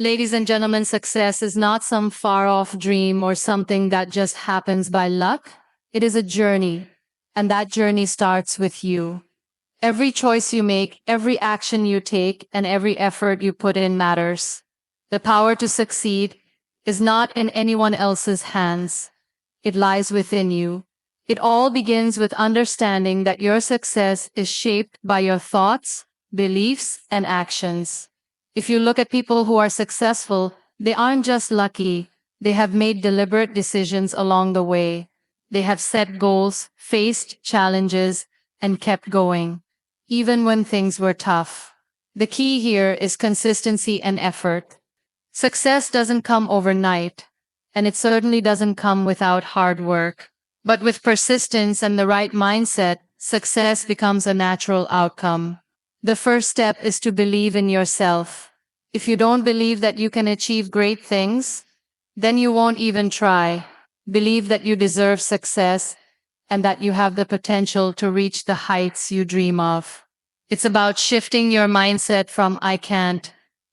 Ladies and gentlemen, success is not some far-off dream or something that just happens by luck. It is a journey, and that journey starts with you. Every choice you make, every action you take, and every effort you put in matters. The power to succeed is not in anyone else's hands. It lies within you. It all begins with understanding that your success is shaped by your thoughts, beliefs, and actions. If you look at people who are successful, they aren't just lucky. They have made deliberate decisions along the way. They have set goals, faced challenges, and kept going, even when things were tough. The key here is consistency and effort. Success doesn't come overnight, and it certainly doesn't come without hard work. But with persistence and the right mindset, success becomes a natural outcome. The first step is to believe in yourself. If you don't believe that you can achieve great things, then you won't even try. Believe that you deserve success and that you have the potential to reach the heights you dream of. It's about shifting your mindset from I can't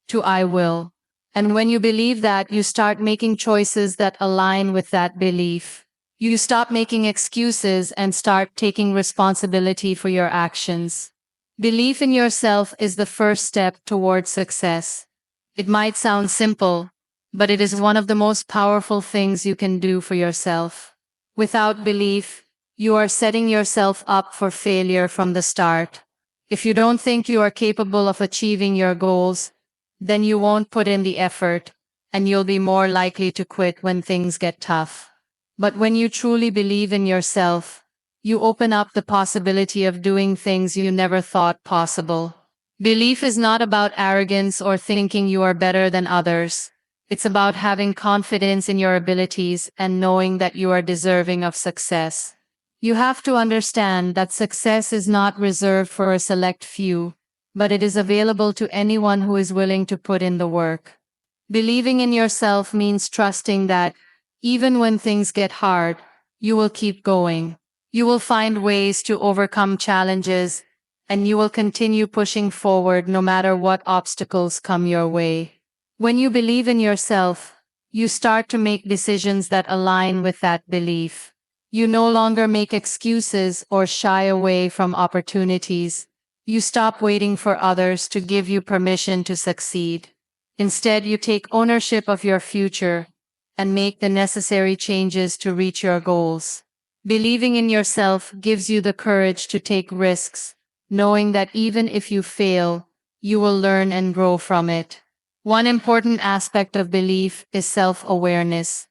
to I will. And when you believe that, you start making choices that align with that belief. You stop making excuses and start taking responsibility for your actions. Belief in yourself is the first step toward success. It might sound simple, but it is one of the most powerful things you can do for yourself. Without belief, you are setting yourself up for failure from the start. If you don't think you are capable of achieving your goals, then you won't put in the effort, and you'll be more likely to quit when things get tough. But when you truly believe in yourself, you open up the possibility of doing things you never thought possible. Belief is not about arrogance or thinking you are better than others. It's about having confidence in your abilities and knowing that you are deserving of success. You have to understand that success is not reserved for a select few, but it is available to anyone who is willing to put in the work. Believing in yourself means trusting that, even when things get hard, you will keep going. You will find ways to overcome challenges, and you will continue pushing forward no matter what obstacles come your way. When you believe in yourself, you start to make decisions that align with that belief. You no longer make excuses or shy away from opportunities. You stop waiting for others to give you permission to succeed. Instead, you take ownership of your future and make the necessary changes to reach your goals. Believing in yourself gives you the courage to take risks, knowing that even if you fail, you will learn and grow from it. One important aspect of belief is self-awareness.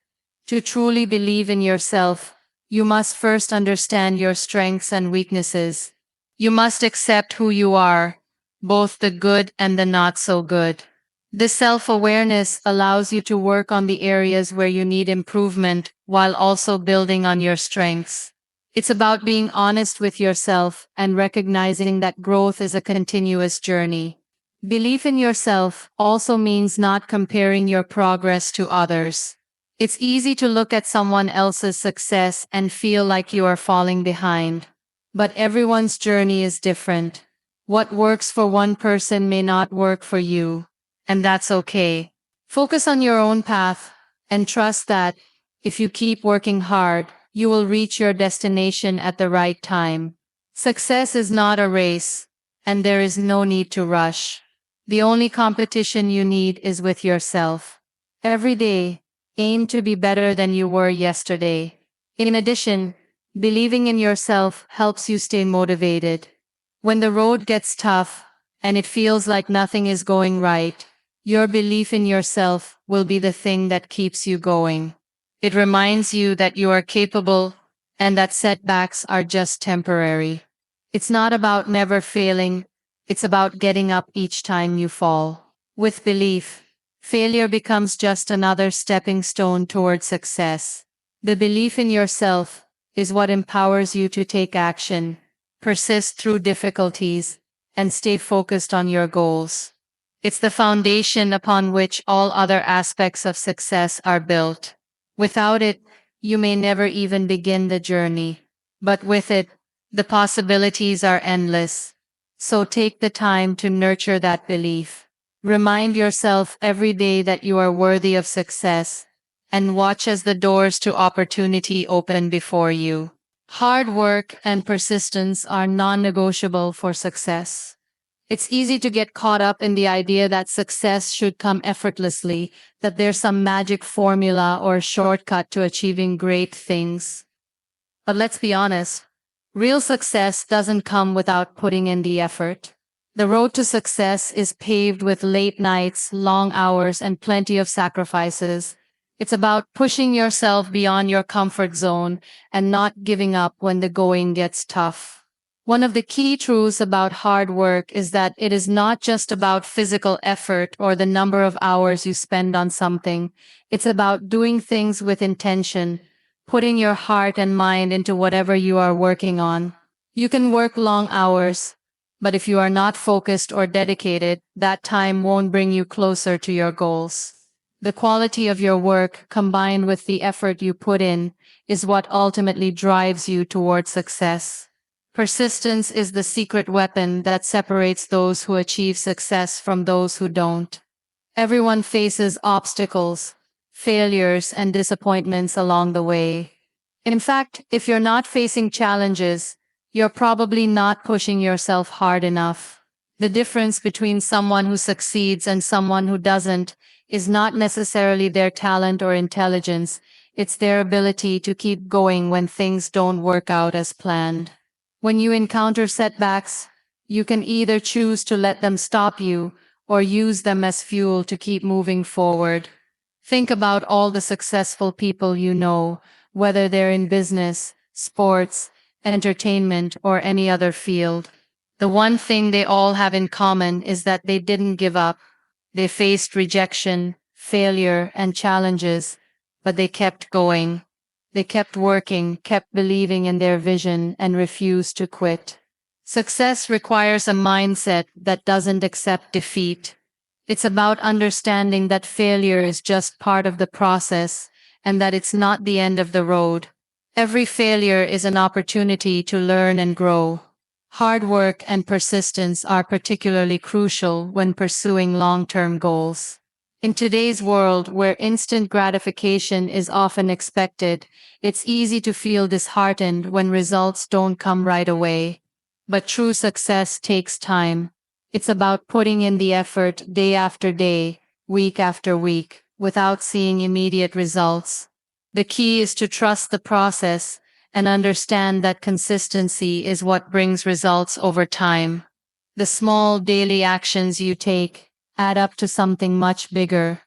To truly believe in yourself, you must first understand your strengths and weaknesses. You must accept who you are, both the good and the not so good. This self-awareness allows you to work on the areas where you need improvement while also building on your strengths. It's about being honest with yourself and recognizing that growth is a continuous journey. Belief in yourself also means not comparing your progress to others. It's easy to look at someone else's success and feel like you are falling behind. But everyone's journey is different. What works for one person may not work for you. And that's okay. Focus on your own path and trust that, if you keep working hard, you will reach your destination at the right time. Success is not a race, and there is no need to rush. The only competition you need is with yourself. Every day, aim to be better than you were yesterday. In addition, believing in yourself helps you stay motivated. When the road gets tough, and it feels like nothing is going right, your belief in yourself will be the thing that keeps you going. It reminds you that you are capable and that setbacks are just temporary. It's not about never failing, it's about getting up each time you fall. With belief, failure becomes just another stepping stone toward success. The belief in yourself is what empowers you to take action, persist through difficulties, and stay focused on your goals. It's the foundation upon which all other aspects of success are built. Without it, you may never even begin the journey. But with it, the possibilities are endless. So take the time to nurture that belief. Remind yourself every day that you are worthy of success, and watch as the doors to opportunity open before you. Hard work and persistence are non-negotiable for success. It's easy to get caught up in the idea that success should come effortlessly, that there's some magic formula or shortcut to achieving great things. But let's be honest, real success doesn't come without putting in the effort. The road to success is paved with late nights, long hours, and plenty of sacrifices. It's about pushing yourself beyond your comfort zone and not giving up when the going gets tough. One of the key truths about hard work is that it is not just about physical effort or the number of hours you spend on something. It's about doing things with intention, putting your heart and mind into whatever you are working on. You can work long hours, but if you are not focused or dedicated, that time won't bring you closer to your goals. The quality of your work, combined with the effort you put in, is what ultimately drives you toward success. Persistence is the secret weapon that separates those who achieve success from those who don't. Everyone faces obstacles, failures, and disappointments along the way. In fact, if you're not facing challenges, you're probably not pushing yourself hard enough. The difference between someone who succeeds and someone who doesn't is not necessarily their talent or intelligence, it's their ability to keep going when things don't work out as planned. When you encounter setbacks, you can either choose to let them stop you or use them as fuel to keep moving forward. Think about all the successful people you know, whether they're in business, sports, entertainment, or any other field. The one thing they all have in common is that they didn't give up. They faced rejection, failure, and challenges, but they kept going. They kept working, kept believing in their vision, and refused to quit. Success requires a mindset that doesn't accept defeat. It's about understanding that failure is just part of the process and that it's not the end of the road. Every failure is an opportunity to learn and grow. Hard work and persistence are particularly crucial when pursuing long-term goals. In today's world, where instant gratification is often expected, it's easy to feel disheartened when results don't come right away. But true success takes time. It's about putting in the effort day after day, week after week, without seeing immediate results. The key is to trust the process and understand that consistency is what brings results over time. The small daily actions you take add up to something much bigger.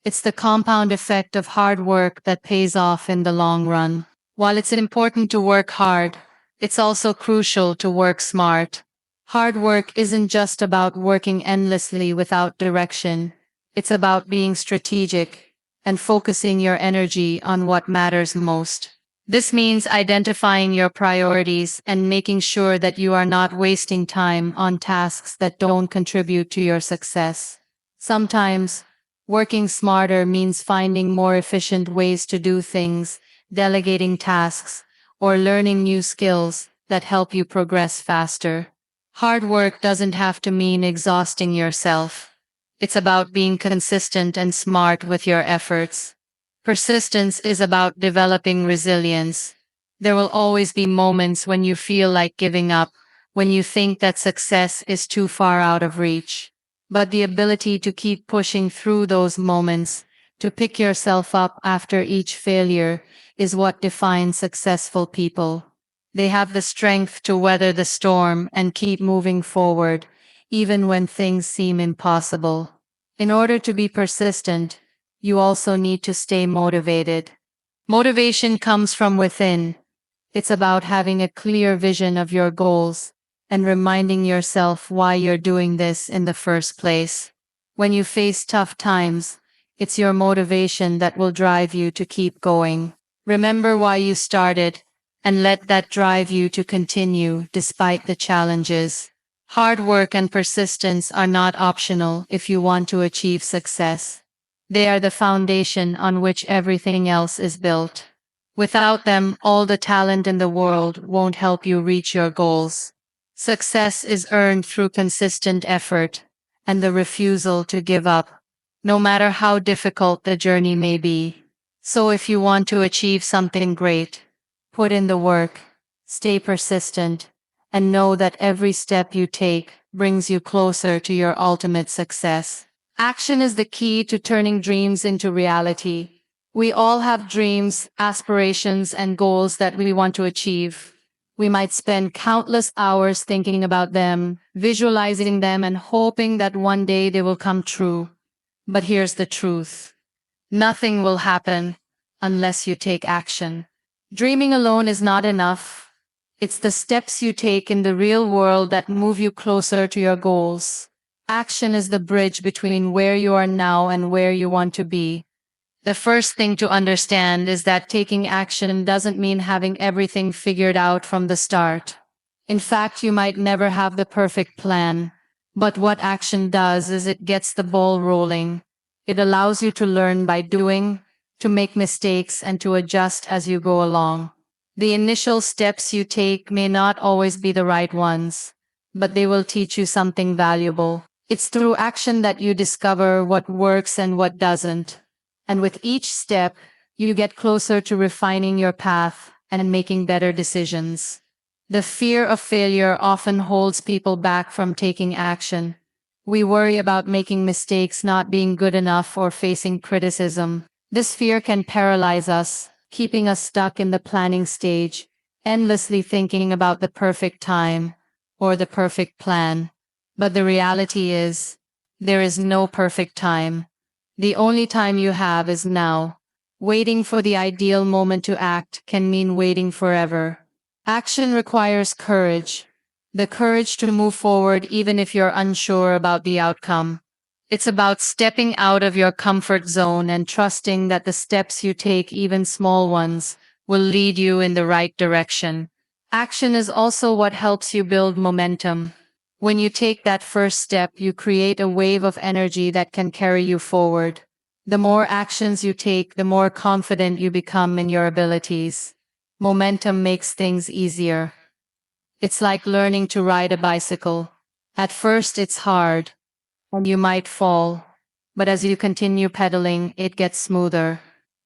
It's the compound effect of hard work that pays off in the long run. While it's important to work hard, it's also crucial to work smart. Hard work isn't just about working endlessly without direction. It's about being strategic and focusing your energy on what matters most. This means identifying your priorities and making sure that you are not wasting time on tasks that don't contribute to your success. Sometimes, working smarter means finding more efficient ways to do things, delegating tasks, or learning new skills that help you progress faster. Hard work doesn't have to mean exhausting yourself. It's about being consistent and smart with your efforts. Persistence is about developing resilience. There will always be moments when you feel like giving up, when you think that success is too far out of reach. But the ability to keep pushing through those moments, to pick yourself up after each failure, is what defines successful people. They have the strength to weather the storm and keep moving forward, even when things seem impossible. In order to be persistent, you also need to stay motivated. Motivation comes from within. It's about having a clear vision of your goals and reminding yourself why you're doing this in the first place. When you face tough times, it's your motivation that will drive you to keep going. Remember why you started, and let that drive you to continue despite the challenges. Hard work and persistence are not optional if you want to achieve success. They are the foundation on which everything else is built. Without them, all the talent in the world won't help you reach your goals. Success is earned through consistent effort, and the refusal to give up, no matter how difficult the journey may be. So if you want to achieve something great, put in the work, stay persistent, and know that every step you take brings you closer to your ultimate success. Action is the key to turning dreams into reality. We all have dreams, aspirations, and goals that we want to achieve. We might spend countless hours thinking about them, visualizing them, and hoping that one day they will come true. But here's the truth. Nothing will happen unless you take action. Dreaming alone is not enough. It's the steps you take in the real world that move you closer to your goals. Action is the bridge between where you are now and where you want to be. The first thing to understand is that taking action doesn't mean having everything figured out from the start. In fact, you might never have the perfect plan. But what action does is it gets the ball rolling. It allows you to learn by doing, to make mistakes, and to adjust as you go along. The initial steps you take may not always be the right ones, but they will teach you something valuable. It's through action that you discover what works and what doesn't. And with each step, you get closer to refining your path and making better decisions. The fear of failure often holds people back from taking action. We worry about making mistakes, not being good enough, or facing criticism. This fear can paralyze us, keeping us stuck in the planning stage, endlessly thinking about the perfect time or the perfect plan. But the reality is, there is no perfect time. The only time you have is now. Waiting for the ideal moment to act can mean waiting forever. Action requires courage. The courage to move forward even if you're unsure about the outcome. It's about stepping out of your comfort zone and trusting that the steps you take, even small ones, will lead you in the right direction. Action is also what helps you build momentum. When you take that first step, you create a wave of energy that can carry you forward. The more actions you take, the more confident you become in your abilities. Momentum makes things easier. It's like learning to ride a bicycle. At first it's hard, and you might fall, but as you continue pedaling, it gets smoother.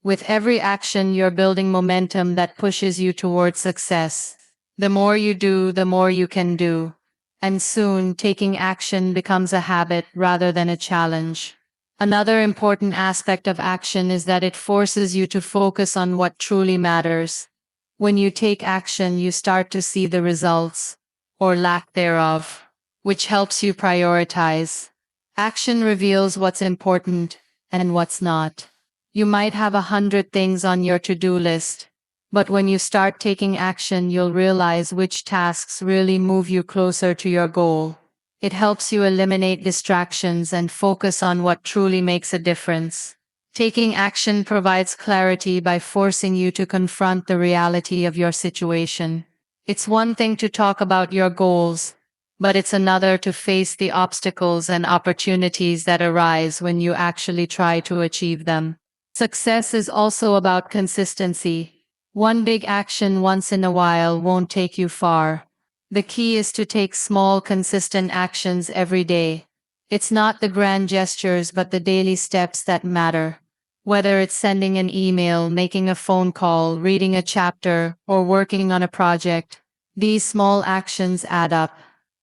With every action, you're building momentum that pushes you towards success. The more you do, the more you can do. And soon, taking action becomes a habit rather than a challenge. Another important aspect of action is that it forces you to focus on what truly matters. When you take action, you start to see the results, or lack thereof, which helps you prioritize. Action reveals what's important and what's not. You might have 100 things on your to-do list, but when you start taking action, you'll realize which tasks really move you closer to your goal. It helps you eliminate distractions and focus on what truly makes a difference. Taking action provides clarity by forcing you to confront the reality of your situation. It's one thing to talk about your goals, but it's another to face the obstacles and opportunities that arise when you actually try to achieve them. Success is also about consistency. One big action once in a while won't take you far. The key is to take small, consistent actions every day. It's not the grand gestures but the daily steps that matter. Whether it's sending an email, making a phone call, reading a chapter, or working on a project, these small actions add up.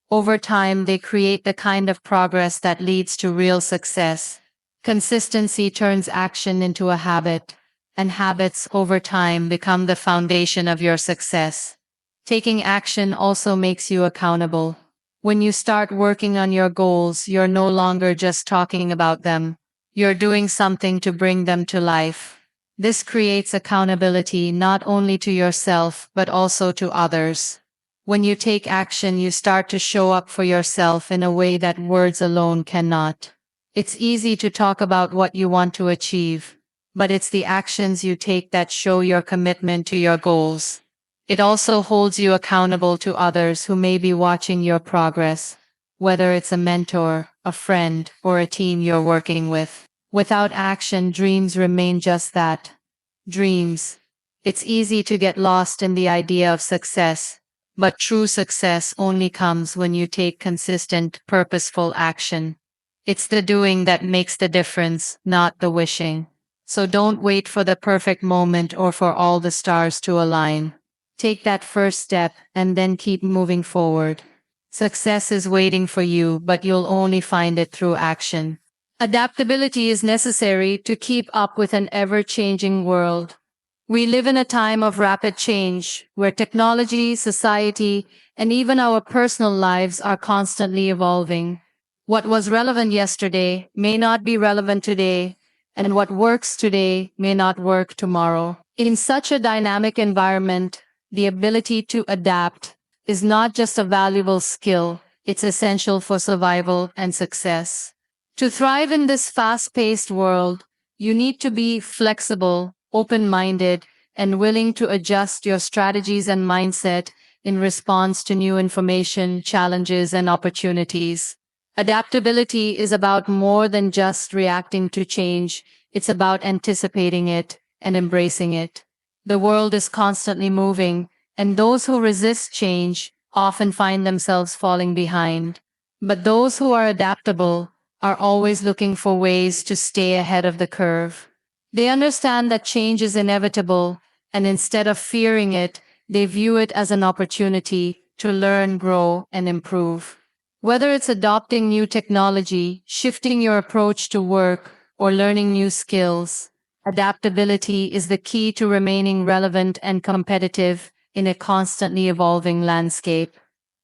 Over time, they create the kind of progress that leads to real success. Consistency turns action into a habit, and habits over time become the foundation of your success. Taking action also makes you accountable. When you start working on your goals, you're no longer just talking about them. You're doing something to bring them to life. This creates accountability not only to yourself but also to others. When you take action, you start to show up for yourself in a way that words alone cannot. It's easy to talk about what you want to achieve, but it's the actions you take that show your commitment to your goals. It also holds you accountable to others who may be watching your progress, whether it's a mentor, a friend, or a team you're working with. Without action, dreams remain just that, dreams. It's easy to get lost in the idea of success, but true success only comes when you take consistent, purposeful action. It's the doing that makes the difference, not the wishing. So don't wait for the perfect moment or for all the stars to align. Take that first step and then keep moving forward. Success is waiting for you, but you'll only find it through action. Adaptability is necessary to keep up with an ever-changing world. We live in a time of rapid change, where technology, society, and even our personal lives are constantly evolving. What was relevant yesterday may not be relevant today, and what works today may not work tomorrow. In such a dynamic environment, the ability to adapt is not just a valuable skill, it's essential for survival and success. To thrive in this fast-paced world, you need to be flexible, open-minded, and willing to adjust your strategies and mindset in response to new information, challenges, and opportunities. Adaptability is about more than just reacting to change, it's about anticipating it and embracing it. The world is constantly moving, and those who resist change often find themselves falling behind. But those who are adaptable are always looking for ways to stay ahead of the curve. They understand that change is inevitable, and instead of fearing it, they view it as an opportunity to learn, grow, and improve. Whether it's adopting new technology, shifting your approach to work, or learning new skills, adaptability is the key to remaining relevant and competitive in a constantly evolving landscape.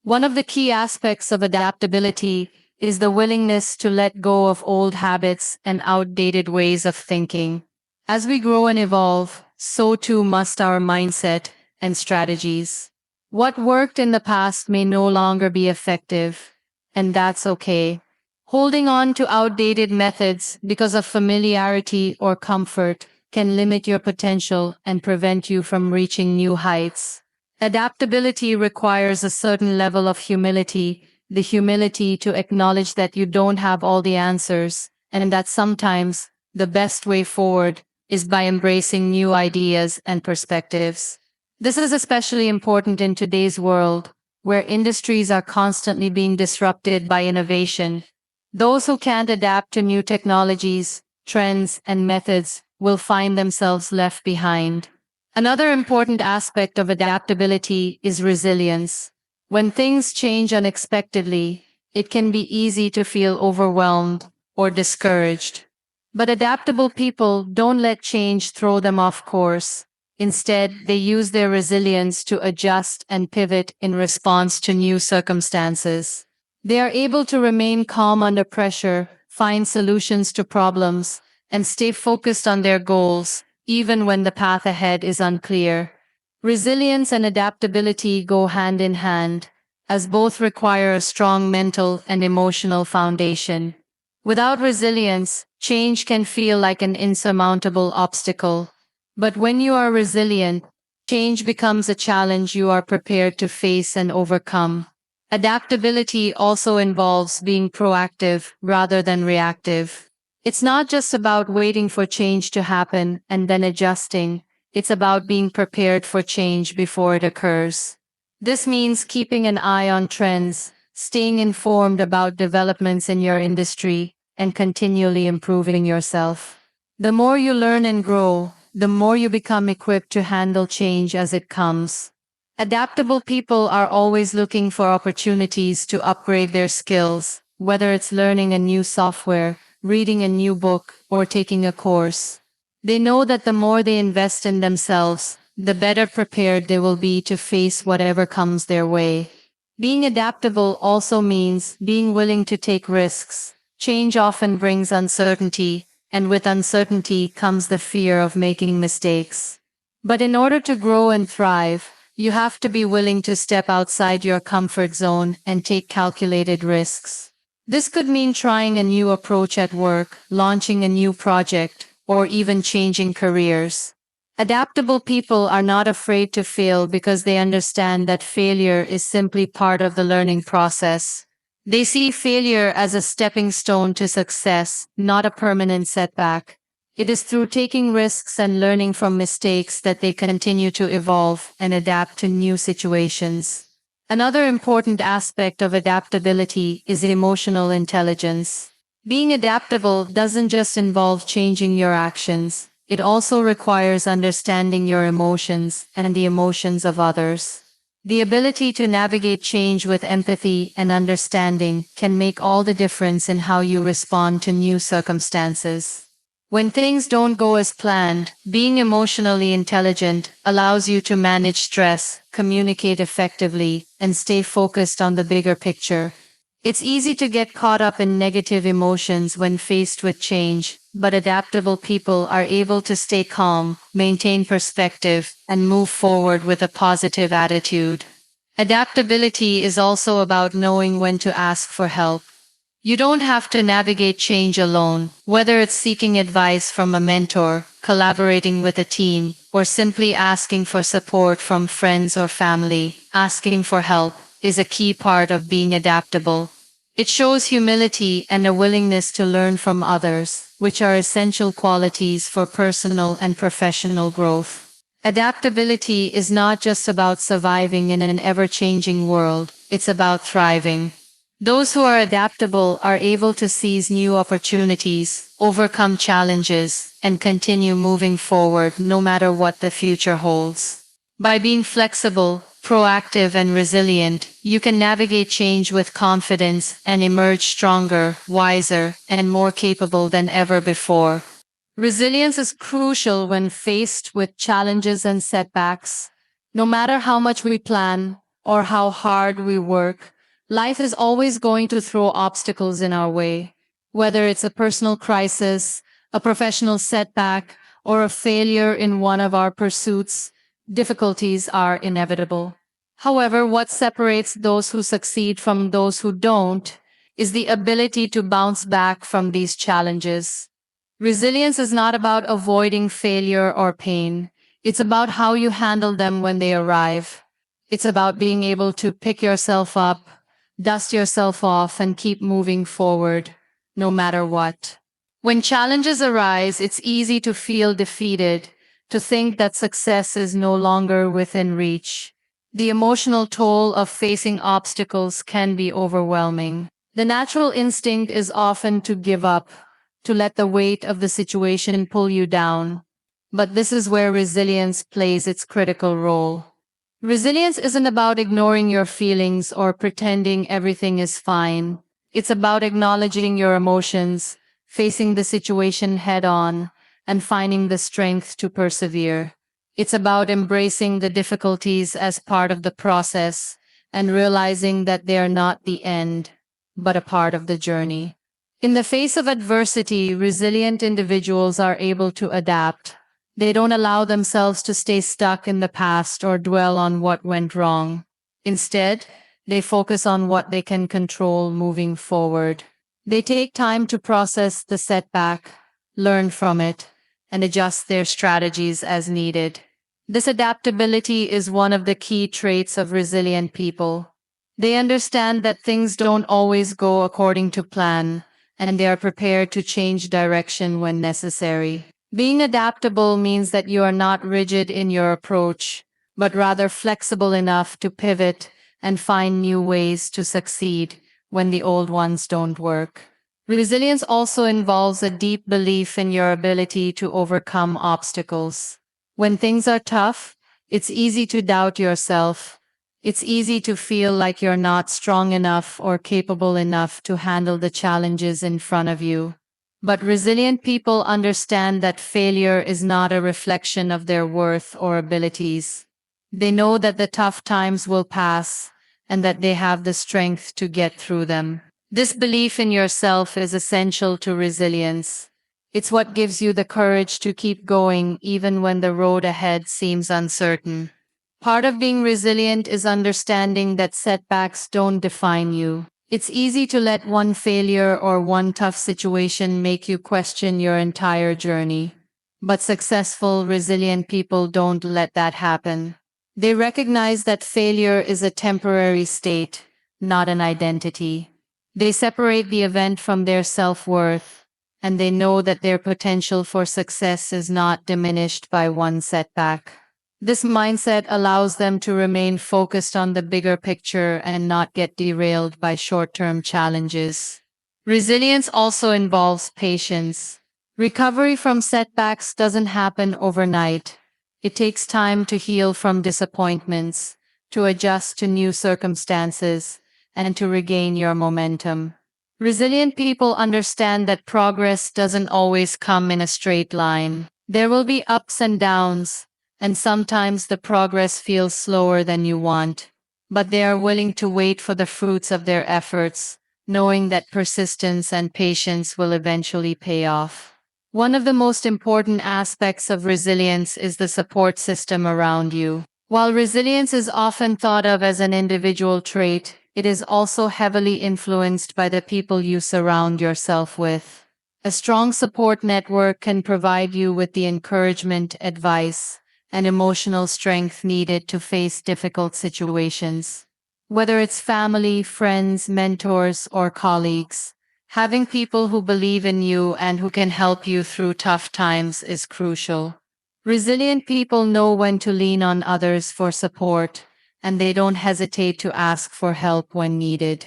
One of the key aspects of adaptability is the willingness to let go of old habits and outdated ways of thinking. As we grow and evolve, so too must our mindset and strategies. What worked in the past may no longer be effective, and that's okay. Holding on to outdated methods because of familiarity or comfort can limit your potential and prevent you from reaching new heights. Adaptability requires a certain level of humility, the humility to acknowledge that you don't have all the answers, and that sometimes the best way forward is by embracing new ideas and perspectives. This is especially important in today's world, where industries are constantly being disrupted by innovation. Those who can't adapt to new technologies, trends, and methods will find themselves left behind. Another important aspect of adaptability is resilience. When things change unexpectedly, it can be easy to feel overwhelmed or discouraged. But adaptable people don't let change throw them off course. Instead, they use their resilience to adjust and pivot in response to new circumstances. They are able to remain calm under pressure, find solutions to problems, and stay focused on their goals, even when the path ahead is unclear. Resilience and adaptability go hand in hand, as both require a strong mental and emotional foundation. Without resilience, change can feel like an insurmountable obstacle. But when you are resilient, change becomes a challenge you are prepared to face and overcome. Adaptability also involves being proactive rather than reactive. It's not just about waiting for change to happen and then adjusting. It's about being prepared for change before it occurs. This means keeping an eye on trends, staying informed about developments in your industry, and continually improving yourself. The more you learn and grow, the more you become equipped to handle change as it comes. Adaptable people are always looking for opportunities to upgrade their skills, whether it's learning a new software, reading a new book, or taking a course. They know that the more they invest in themselves, the better prepared they will be to face whatever comes their way. Being adaptable also means being willing to take risks. Change often brings uncertainty, and with uncertainty comes the fear of making mistakes. But in order to grow and thrive, you have to be willing to step outside your comfort zone and take calculated risks. This could mean trying a new approach at work, launching a new project, or even changing careers. Adaptable people are not afraid to fail because they understand that failure is simply part of the learning process. They see failure as a stepping stone to success, not a permanent setback. It is through taking risks and learning from mistakes that they continue to evolve and adapt to new situations. Another important aspect of adaptability is emotional intelligence. Being adaptable doesn't just involve changing your actions, it also requires understanding your emotions and the emotions of others. The ability to navigate change with empathy and understanding can make all the difference in how you respond to new circumstances. When things don't go as planned, being emotionally intelligent allows you to manage stress, communicate effectively, and stay focused on the bigger picture. It's easy to get caught up in negative emotions when faced with change, but adaptable people are able to stay calm, maintain perspective, and move forward with a positive attitude. Adaptability is also about knowing when to ask for help. You don't have to navigate change alone, whether it's seeking advice from a mentor, collaborating with a team, or simply asking for support from friends or family. Asking for help is a key part of being adaptable. It shows humility and a willingness to learn from others, which are essential qualities for personal and professional growth. Adaptability is not just about surviving in an ever-changing world, it's about thriving. Those who are adaptable are able to seize new opportunities, overcome challenges, and continue moving forward no matter what the future holds. By being flexible, proactive, and resilient, you can navigate change with confidence and emerge stronger, wiser, and more capable than ever before. Resilience is crucial when faced with challenges and setbacks. No matter how much we plan or how hard we work, life is always going to throw obstacles in our way. Whether it's a personal crisis, a professional setback, or a failure in one of our pursuits, difficulties are inevitable. However, what separates those who succeed from those who don't is the ability to bounce back from these challenges. Resilience is not about avoiding failure or pain. It's about how you handle them when they arrive. It's about being able to pick yourself up, dust yourself off, and keep moving forward, no matter what. When challenges arise, it's easy to feel defeated, to think that success is no longer within reach. The emotional toll of facing obstacles can be overwhelming. The natural instinct is often to give up, to let the weight of the situation pull you down. But this is where resilience plays its critical role. Resilience isn't about ignoring your feelings or pretending everything is fine. It's about acknowledging your emotions, facing the situation head on, and finding the strength to persevere. It's about embracing the difficulties as part of the process and realizing that they are not the end, but a part of the journey. In the face of adversity, resilient individuals are able to adapt. They don't allow themselves to stay stuck in the past or dwell on what went wrong. Instead, they focus on what they can control moving forward. They take time to process the setback, learn from it, and adjust their strategies as needed. This adaptability is one of the key traits of resilient people. They understand that things don't always go according to plan, and they are prepared to change direction when necessary. Being adaptable means that you are not rigid in your approach, but rather flexible enough to pivot and find new ways to succeed when the old ones don't work. Resilience also involves a deep belief in your ability to overcome obstacles. When things are tough, it's easy to doubt yourself. It's easy to feel like you're not strong enough or capable enough to handle the challenges in front of you. But resilient people understand that failure is not a reflection of their worth or abilities. They know that the tough times will pass and that they have the strength to get through them. This belief in yourself is essential to resilience. It's what gives you the courage to keep going even when the road ahead seems uncertain. Part of being resilient is understanding that setbacks don't define you. It's easy to let one failure or one tough situation make you question your entire journey. But successful, resilient people don't let that happen. They recognize that failure is a temporary state, not an identity. They separate the event from their self-worth, and they know that their potential for success is not diminished by one setback. This mindset allows them to remain focused on the bigger picture and not get derailed by short-term challenges. Resilience also involves patience. Recovery from setbacks doesn't happen overnight. It takes time to heal from disappointments, to adjust to new circumstances, and to regain your momentum. Resilient people understand that progress doesn't always come in a straight line. There will be ups and downs, and sometimes the progress feels slower than you want. But they are willing to wait for the fruits of their efforts, knowing that persistence and patience will eventually pay off. One of the most important aspects of resilience is the support system around you. While resilience is often thought of as an individual trait, it is also heavily influenced by the people you surround yourself with. A strong support network can provide you with the encouragement, advice, and emotional strength needed to face difficult situations. Whether it's family, friends, mentors, or colleagues, having people who believe in you and who can help you through tough times is crucial. Resilient people know when to lean on others for support, and they don't hesitate to ask for help when needed.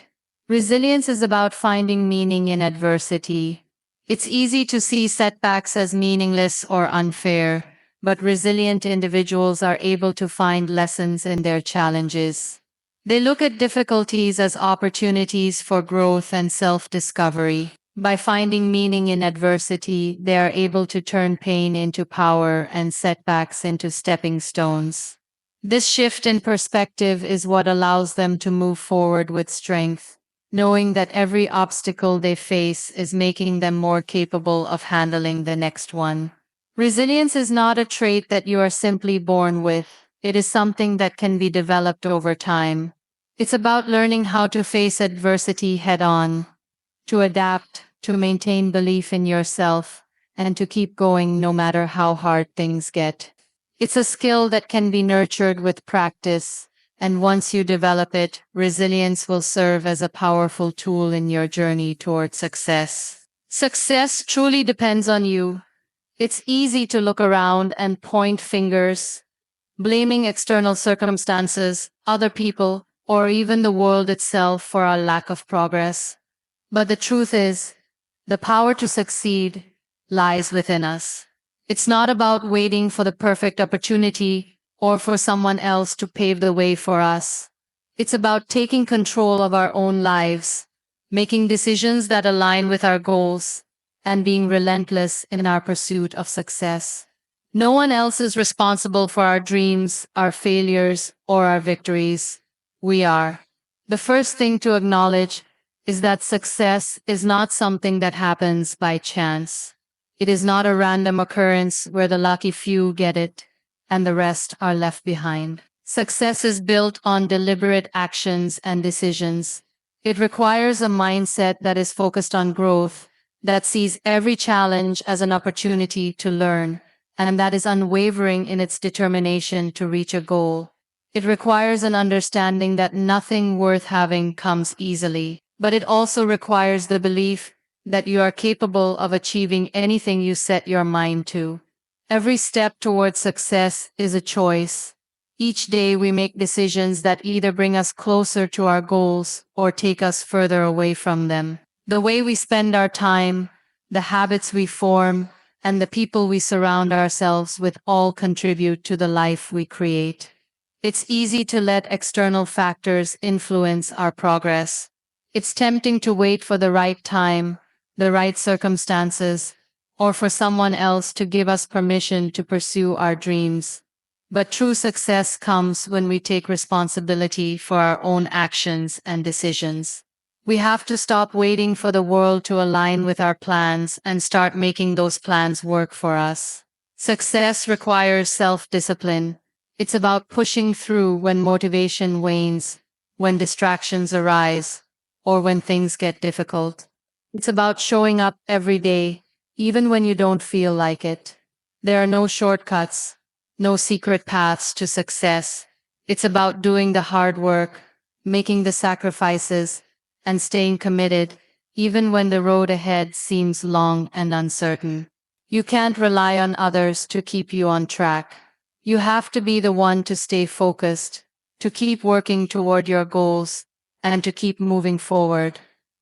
Resilience is about finding meaning in adversity. It's easy to see setbacks as meaningless or unfair, but resilient individuals are able to find lessons in their challenges. They look at difficulties as opportunities for growth and self-discovery. By finding meaning in adversity, they are able to turn pain into power and setbacks into stepping stones. This shift in perspective is what allows them to move forward with strength, knowing that every obstacle they face is making them more capable of handling the next one. Resilience is not a trait that you are simply born with. It is something that can be developed over time. It's about learning how to face adversity head on, to adapt, to maintain belief in yourself, and to keep going no matter how hard things get. It's a skill that can be nurtured with practice, and once you develop it, resilience will serve as a powerful tool in your journey toward success. Success truly depends on you. It's easy to look around and point fingers, blaming external circumstances, other people, or even the world itself for our lack of progress. But the truth is, the power to succeed lies within us. It's not about waiting for the perfect opportunity or for someone else to pave the way for us. It's about taking control of our own lives, making decisions that align with our goals, and being relentless in our pursuit of success. No one else is responsible for our dreams, our failures, or our victories. We are. The first thing to acknowledge is that success is not something that happens by chance. It is not a random occurrence where the lucky few get it and the rest are left behind. Success is built on deliberate actions and decisions. It requires a mindset that is focused on growth, that sees every challenge as an opportunity to learn, and that is unwavering in its determination to reach a goal. It requires an understanding that nothing worth having comes easily, but it also requires the belief that you are capable of achieving anything you set your mind to. Every step towards success is a choice. Each day we make decisions that either bring us closer to our goals or take us further away from them. The way we spend our time, the habits we form, and the people we surround ourselves with all contribute to the life we create. It's easy to let external factors influence our progress. It's tempting to wait for the right time, the right circumstances, or for someone else to give us permission to pursue our dreams. But true success comes when we take responsibility for our own actions and decisions. We have to stop waiting for the world to align with our plans and start making those plans work for us. Success requires self-discipline. It's about pushing through when motivation wanes, when distractions arise, or when things get difficult. It's about showing up every day, even when you don't feel like it. There are no shortcuts, no secret paths to success. It's about doing the hard work, making the sacrifices, and staying committed, even when the road ahead seems long and uncertain. You can't rely on others to keep you on track. You have to be the one to stay focused, to keep working toward your goals, and to keep moving forward.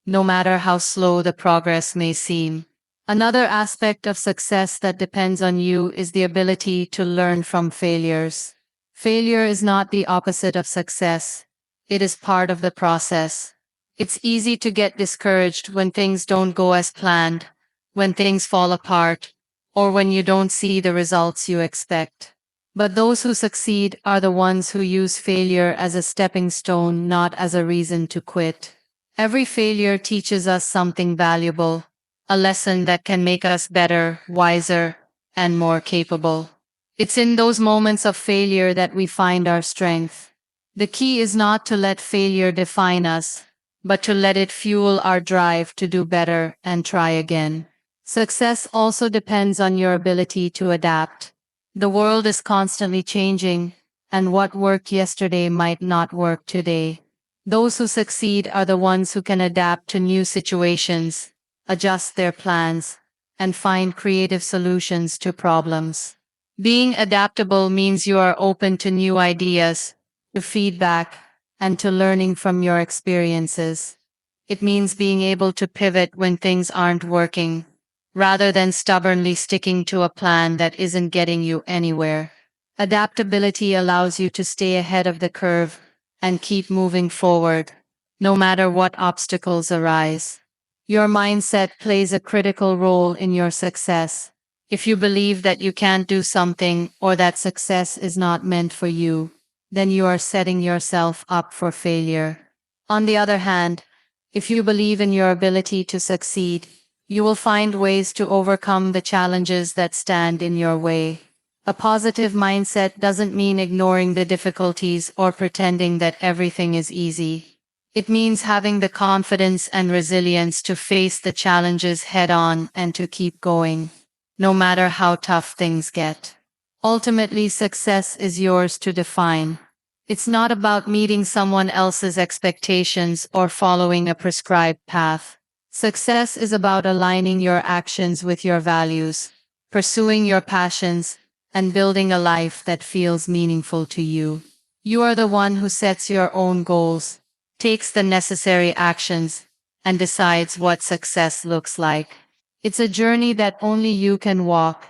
no matter how slow the progress may seem. Another aspect of success that depends on you is the ability to learn from failures. Failure is not the opposite of success. It is part of the process. It's easy to get discouraged when things don't go as planned, when things fall apart, or when you don't see the results you expect. But those who succeed are the ones who use failure as a stepping stone, not as a reason to quit. Every failure teaches us something valuable, a lesson that can make us better, wiser, and more capable. It's in those moments of failure that we find our strength. The key is not to let failure define us, but to let it fuel our drive to do better and try again. Success also depends on your ability to adapt. The world is constantly changing, and what worked yesterday might not work today. Those who succeed are the ones who can adapt to new situations, adjust their plans, and find creative solutions to problems. Being adaptable means you are open to new ideas, to feedback, and to learning from your experiences. It means being able to pivot when things aren't working, rather than stubbornly sticking to a plan that isn't getting you anywhere. Adaptability allows you to stay ahead of the curve and keep moving forward, no matter what obstacles arise. Your mindset plays a critical role in your success. If you believe that you can't do something or that success is not meant for you, then you are setting yourself up for failure. On the other hand, if you believe in your ability to succeed, you will find ways to overcome the challenges that stand in your way. A positive mindset doesn't mean ignoring the difficulties or pretending that everything is easy. It means having the confidence and resilience to face the challenges head on and to keep going, no matter how tough things get. Ultimately, success is yours to define. It's not about meeting someone else's expectations or following a prescribed path. Success is about aligning your actions with your values, pursuing your passions, and building a life that feels meaningful to you. You are the one who sets your own goals, takes the necessary actions, and decides what success looks like. It's a journey that only you can walk,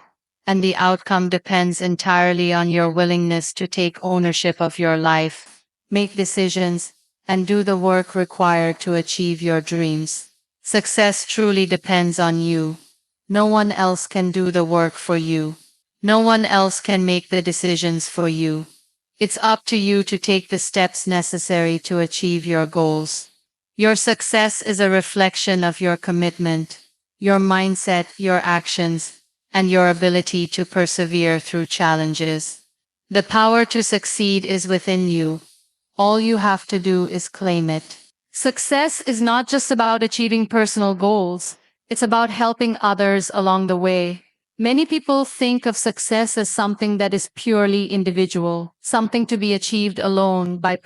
and the outcome depends entirely on your willingness to take ownership of your life, make decisions, and do the work required to achieve your dreams. Success truly depends on you. No one else can do the work for you. No one else can make the decisions for you. It's up to you to take the steps necessary to achieve your goals. Your success is a reflection of your commitment, your mindset, your actions, and your ability to persevere through challenges. The power to succeed is within you. All you have to do is claim it. Success is not just about achieving personal goals. It's about helping others along the way. Many people think of success as something that is purely individual, something to be achieved alone by